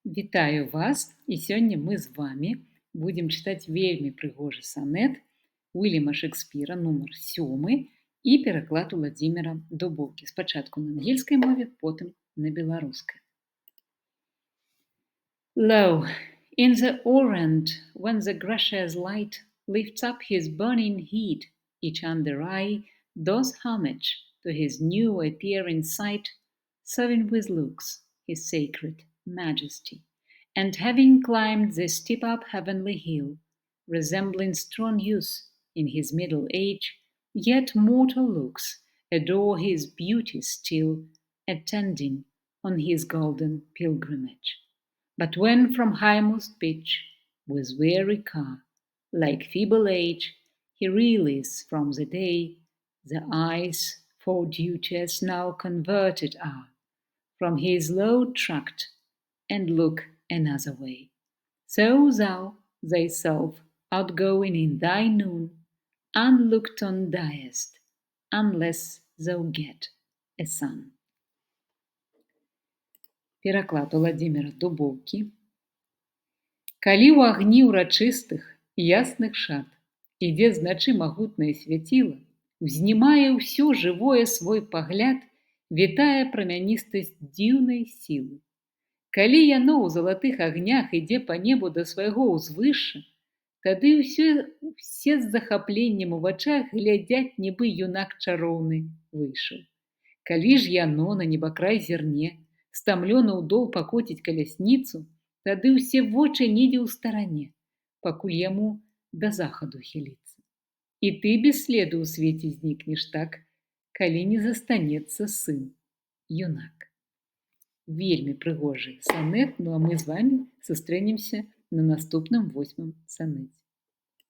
Вітаю вас! І сёння мы з вами будзем чытаць вельмі прыгожы санет Уільяма Шекспіра нумар 7 і пераклад Уладзіміра Дубоўкі. Спачатку на ангельскай мове, потым на беларускай. Lo, in the orient, when the gracious light lifts up his burning heat, each under eye does homage to his new appearing sight, serving with looks his sacred majesty. And having climbed the steep up heavenly hill, resembling strong youth in his middle age, yet mortal looks adore his beauty still, attending on his golden pilgrimage. But when from highmost pitch, with weary car, like feeble age, he reelies from the day, the eyes for duty as now converted are from his low tract, and look another way. So thou thyself, outgoing in thy noon, unlooked on diest, unless thou get a son. Пераклад Уладзіміра Дубоўкі. Калі ў агні ўрачыстых ясных шат ідзе значы магутнае свяціла, узнімае ўсё жывое свой пагляд, вітае прамяністасць дзіўнай сілы. Калі яно ў залатых агнях ідзе па небу да свайго ўзвышша, тады ўсе з захапленнем у вачах глядзяць, нібы юнак чароўны выйшаў. Калі ж яно на небакрай зірне, стамлёна ўдол пакоціць калясніцу, тады ўсе вочы недзе ў старане, пакуль яму да захаду хіліцца. І ты без следу ў свеце знікнеш так, калі не застанецца сын, юнак. Вельмі прыгожы санет, ну а мы з вами сустрэнемся на наступным 8 санеце.